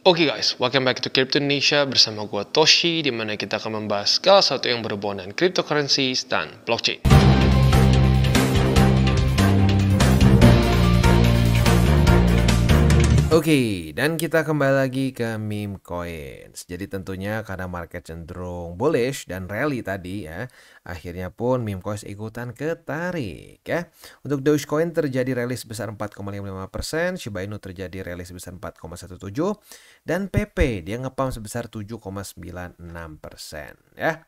Oke guys, welcome back to Crypto Indonesia bersama gua Toshi, di mana kita akan membahas salah satu yang berhubungan dengan cryptocurrencies dan blockchain. Oke, dan kita kembali lagi ke meme coins. Jadi tentunya karena market cenderung bullish dan rally tadi ya, akhirnya pun meme coins ikutan ketarik ya. Untuk Dogecoin terjadi rally sebesar 4,55%, Shiba Inu terjadi rally sebesar 4,17%, dan PP dia ngepump sebesar 7,96% ya.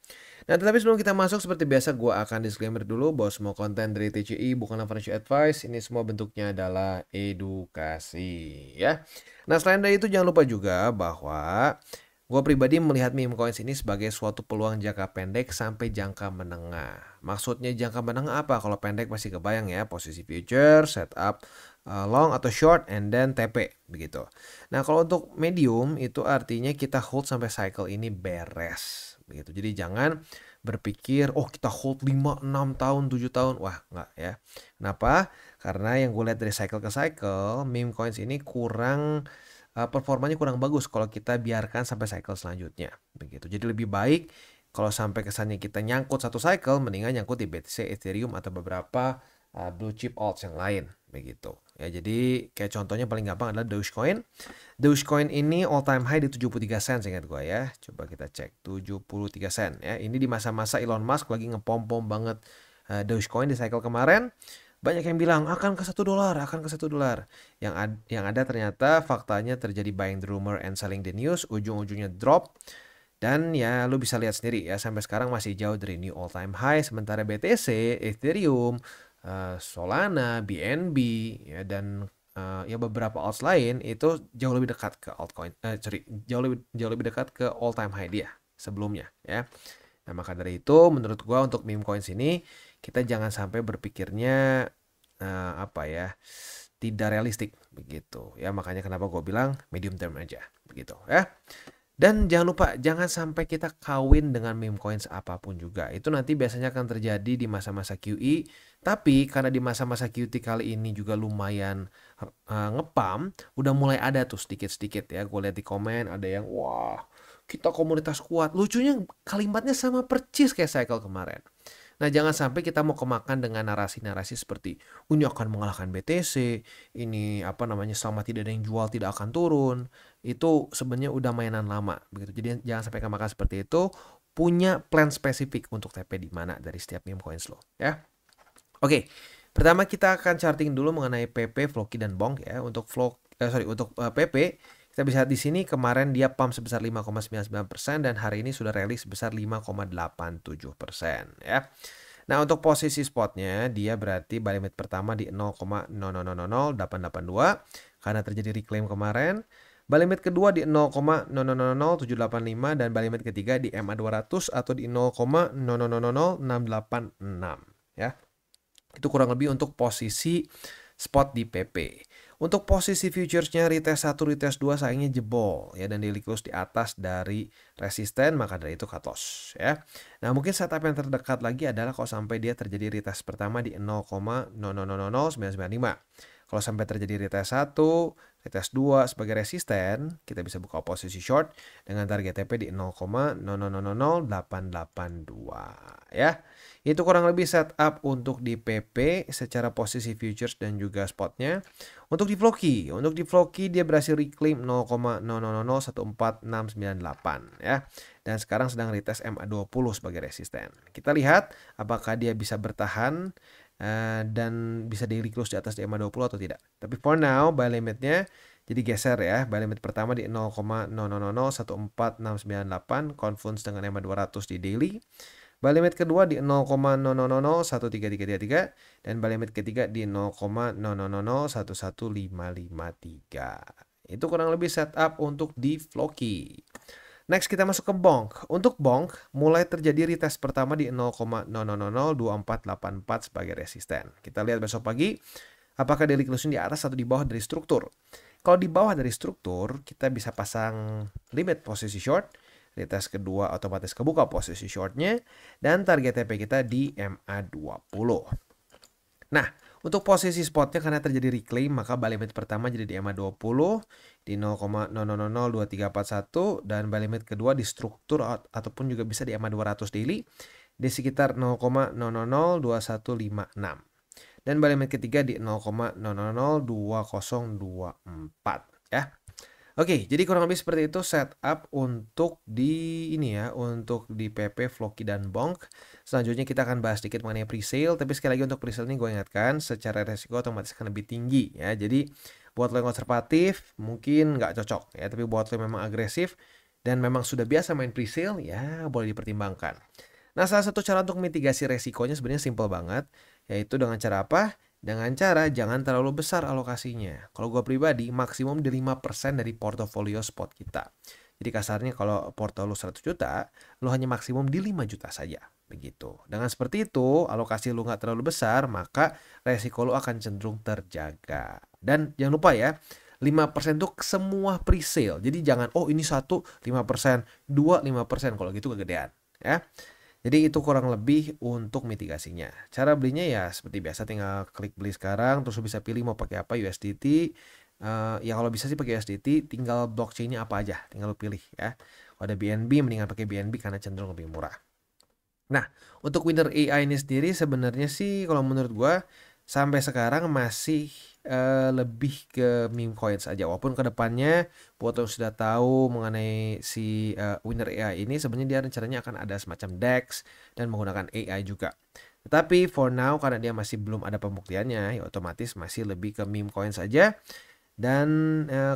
Nah, tetapi sebelum kita masuk, seperti biasa gue akan disclaimer dulu bahwa semua konten dari TCI bukanlah financial advice. Ini semua bentuknya adalah edukasi ya. Nah, selain dari itu jangan lupa juga bahwa gue pribadi melihat meme coins ini sebagai suatu peluang jangka pendek sampai jangka menengah. Maksudnya jangka menengah apa? Kalau pendek masih kebayang ya, posisi future, setup long atau short, and then TP begitu. Nah, kalau untuk medium itu artinya kita hold sampai cycle ini beres begitu. Jadi jangan berpikir oh kita hold 5, 6 tahun, 7 tahun. Wah, enggak ya. Kenapa? Karena yang gue lihat dari cycle ke cycle, meme coins ini kurang performanya kurang bagus kalau kita biarkan sampai cycle selanjutnya begitu. Jadi lebih baik kalau sampai kesannya kita nyangkut satu cycle, mendingan nyangkut di BTC, Ethereum atau beberapa blue chip alts yang lain begitu. Ya, jadi kayak contohnya paling gampang adalah Dogecoin. Dogecoin ini all time high di 73 sen ingat gue ya. Coba kita cek 73 sen ya. Ini di masa-masa Elon Musk lagi ngepom-pom banget Dogecoin di cycle kemarin. Banyak yang bilang akan ke $1, akan ke $1. Yang ada ternyata faktanya terjadi buying the rumor and selling the news, ujung-ujungnya drop. Dan ya lu bisa lihat sendiri ya, sampai sekarang masih jauh dari new all time high. Sementara BTC, Ethereum, Solana, BNB ya, dan ya beberapa alts lain itu jauh lebih dekat ke altcoin, jauh lebih dekat ke all time high dia sebelumnya ya. Nah, maka dari itu menurut gua untuk meme coins ini kita jangan sampai berpikirnya apa ya, tidak realistik begitu ya. Makanya kenapa gua bilang medium term aja begitu ya. Dan jangan lupa, jangan sampai kita kawin dengan meme coins apapun juga. Itu nanti biasanya akan terjadi di masa-masa QE. Tapi karena di masa-masa QT kali ini juga lumayan ngepam, udah mulai ada tuh sedikit-sedikit ya. Gue lihat di komen ada yang, wah kita komunitas kuat. Lucunya kalimatnya sama percis kayak cycle kemarin. Nah, jangan sampai kita mau kemakan dengan narasi-narasi seperti ini akan mengalahkan BTC, ini apa namanya selama tidak ada yang jual tidak akan turun. Itu sebenarnya udah mainan lama begitu. Jadi jangan sampai kemakan seperti itu. Punya plan spesifik untuk TP di mana dari setiap meme coins lo ya. Oke, pertama kita akan charting dulu mengenai PP, Floki dan Bonk ya. Untuk PP kita bisa lihat di sini kemarin dia pump sebesar 5,99% dan hari ini sudah rally sebesar 5,87% ya. Nah, untuk posisi spotnya dia berarti buy limit pertama di 0,0000882 karena terjadi reclaim kemarin. Buy limit kedua di 0,0000785 dan buy limit ketiga di MA200 atau di 0,0000686 ya. Itu kurang lebih untuk posisi spot di PP. Untuk posisi futuresnya retest 1, retest 2 sayangnya jebol ya, dan daily close di atas dari resisten, maka dari itu cut loss ya. Nah, mungkin setup yang terdekat lagi adalah kalau sampai dia terjadi retest pertama di 0,000995. Kalau sampai terjadi retest 1, retest 2 sebagai resisten, kita bisa buka posisi short dengan target TP di 0,000882 ya. Itu kurang lebih setup untuk di PP secara posisi futures dan juga spotnya. Untuk di Floki dia berhasil reclaim 0,00014698 ya. Dan sekarang sedang retest MA20 sebagai resisten. Kita lihat apakah dia bisa bertahan dan bisa daily close di atas di MA20 atau tidak. Tapi for now buy limitnya jadi geser ya. Buy limit pertama di 0,00014698 confluence dengan MA200 di daily. Buy limit kedua di 0,0001333 dan buy limit ketiga di 0,00011553. Itu kurang lebih setup untuk di Floki. Next kita masuk ke Bonk. Untuk Bonk mulai terjadi retest pertama di 0,0002484 sebagai resisten. Kita lihat besok pagi apakah daily closing di atas atau di bawah dari struktur. Kalau di bawah dari struktur kita bisa pasang limit posisi short. Retest kedua otomatis kebuka posisi shortnya dan target TP kita di MA20. Nah, Untuk posisi spotnya karena terjadi reclaim, maka buy limit pertama jadi di EMA 20 di 0,000231 dan buy limit kedua di struktur ataupun juga bisa di EMA 200 daily di sekitar 0,002156. Dan buy limit ketiga di 0,002024 ya. Oke, jadi kurang lebih seperti itu setup untuk di ini ya, untuk di PP, Floki, dan Bonk. Selanjutnya kita akan bahas sedikit mengenai presale, tapi sekali lagi untuk presale ini gue ingatkan secara resiko otomatis akan lebih tinggi ya. Jadi buat lo yang konservatif mungkin nggak cocok ya, tapi buat lo yang memang agresif dan memang sudah biasa main presale ya boleh dipertimbangkan. Nah, salah satu cara untuk mitigasi resikonya sebenarnya simple banget, yaitu dengan cara apa? Dengan cara jangan terlalu besar alokasinya. Kalau gue pribadi, maksimum di 5% dari portofolio spot kita. Jadi kasarnya kalau portofolio 100 juta, lo hanya maksimum di 5 juta saja. Begitu. Dengan seperti itu, alokasi lo nggak terlalu besar, maka resiko lo akan cenderung terjaga. Dan jangan lupa ya, 5% itu semua pre-sale. Jadi jangan, oh ini 5%, 5%. Kalau gitu kegedean. Ya. Jadi itu kurang lebih untuk mitigasinya. Cara belinya ya seperti biasa, tinggal klik beli sekarang, terus bisa pilih mau pakai apa USDT. Ya kalau bisa sih pakai USDT, tinggal blockchainnya apa aja, tinggal pilih ya. Kalau ada BNB, mendingan pakai BNB karena cenderung lebih murah. Nah, untuk winner AI ini sendiri sebenarnya sih kalau menurut gua sampai sekarang masih lebih ke meme coins aja. Walaupun kedepannya buat yang sudah tahu mengenai si winner AI ini sebenarnya dia rencananya akan ada semacam DEX dan menggunakan AI juga. Tetapi for now karena dia masih belum ada pembuktiannya, ya otomatis masih lebih ke meme coins saja. Dan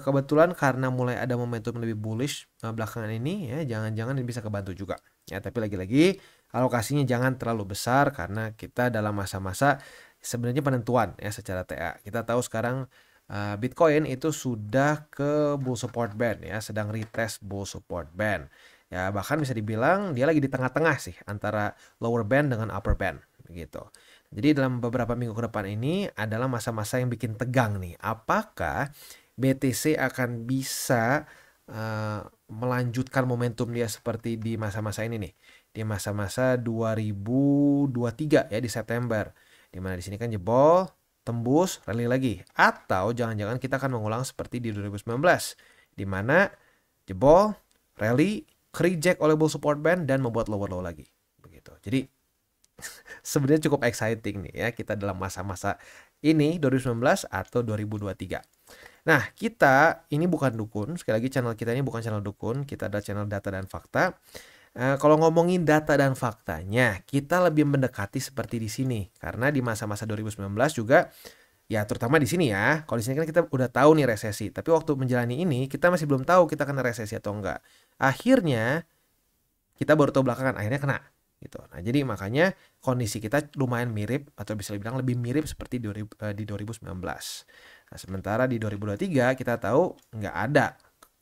kebetulan karena mulai ada momentum lebih bullish belakangan ini ya, jangan-jangan ini bisa kebantu juga. Ya, tapi lagi-lagi alokasinya jangan terlalu besar karena kita dalam masa-masa sebenarnya penentuan ya secara TA. Kita tahu sekarang Bitcoin itu sudah ke bull support band ya, sedang retest bull support band. Ya, bahkan bisa dibilang dia lagi di tengah-tengah sih antara lower band dengan upper band begitu. Jadi dalam beberapa minggu ke depan ini adalah masa-masa yang bikin tegang nih. Apakah BTC akan bisa melanjutkan momentum dia seperti di masa-masa ini nih, di masa-masa 2023 ya di September, dimana di sini kan jebol, tembus, rally lagi, atau jangan-jangan kita akan mengulang seperti di 2019, dimana jebol, rally, reject oleh bull support band dan membuat lower low lagi, begitu. Jadi sebenarnya cukup exciting nih ya kita dalam masa-masa ini 2019 atau 2023. Nah, kita ini bukan dukun, sekali lagi channel kita ini bukan channel dukun, kita adalah channel data dan fakta. Kalau ngomongin data dan faktanya, kita lebih mendekati seperti di sini. Karena di masa-masa 2019 juga, ya terutama di sini ya, kalau di sini kan kita udah tahu nih resesi. Tapi waktu menjalani ini, kita masih belum tahu kita kena resesi atau enggak. Akhirnya, kita baru tahu belakangan, akhirnya kena. Gitu. Nah, jadi makanya kondisi kita lumayan mirip, atau bisa dibilang lebih mirip seperti di 2019. Nah, sementara di 2023 kita tahu nggak ada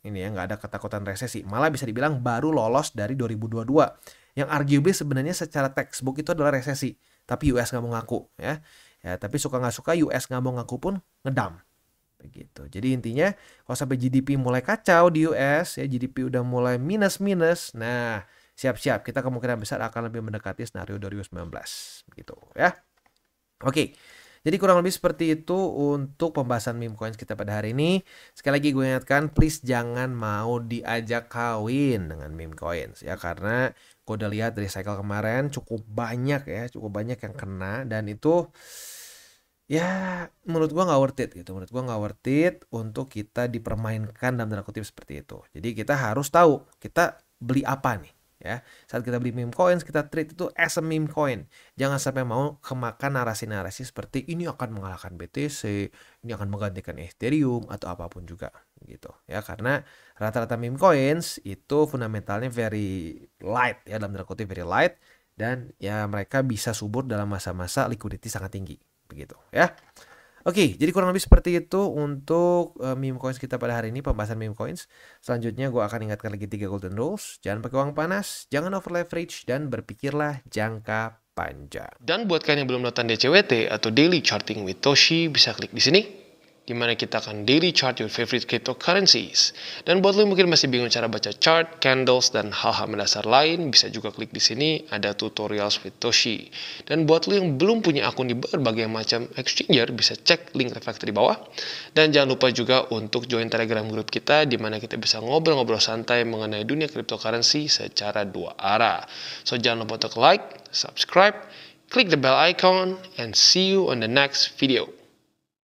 ini ya, nggak ada ketakutan resesi, malah bisa dibilang baru lolos dari 2022 yang arguably sebenarnya secara textbook itu adalah resesi, tapi US nggak mau ngaku ya. Tapi suka nggak suka US nggak mau ngaku pun ngedam begitu. Jadi intinya kalau sampai GDP mulai kacau di US ya, GDP udah mulai minus, nah siap-siap kita kemungkinan besar akan lebih mendekati skenario 2019 begitu ya. Oke. Jadi kurang lebih seperti itu untuk pembahasan meme coins kita pada hari ini. Sekali lagi gue ingatkan, please jangan mau diajak kawin dengan meme coins ya, karena gue udah lihat dari cycle kemarin cukup banyak yang kena, dan itu ya menurut gue nggak worth it gitu. Menurut gue nggak worth it untuk kita dipermainkan dalam tanda kutip seperti itu. Jadi kita harus tahu kita beli apa nih. Ya, saat kita beli meme coins, kita treat itu as a meme coin. Jangan sampai mau kemakan narasi-narasi seperti ini akan mengalahkan BTC, ini akan menggantikan Ethereum atau apapun juga gitu. Ya, karena rata-rata meme coins itu fundamentalnya very light ya, dalam tanda kutip very light, dan ya mereka bisa subur dalam masa-masa liquidity sangat tinggi begitu ya. Oke, jadi kurang lebih seperti itu untuk meme coins kita pada hari ini, pembahasan meme coins. Selanjutnya gue akan ingatkan lagi 3 golden rules. Jangan pakai uang panas, jangan over leverage, dan berpikirlah jangka panjang. Dan buat kalian yang belum nonton DCWT atau Daily Charting with Toshi, bisa klik di sini. di mana kita akan daily chart your favorite cryptocurrencies. Dan buat lo yang mungkin masih bingung cara baca chart, candles, dan hal-hal mendasar lain, bisa juga klik di sini, ada tutorials with Toshi. Dan buat lo yang belum punya akun di berbagai macam exchanger, bisa cek link reflektor di bawah. Dan jangan lupa juga untuk join Telegram group kita, di mana kita bisa ngobrol-ngobrol santai mengenai dunia cryptocurrency secara dua arah. So jangan lupa untuk like, subscribe, click the bell icon, and see you on the next video.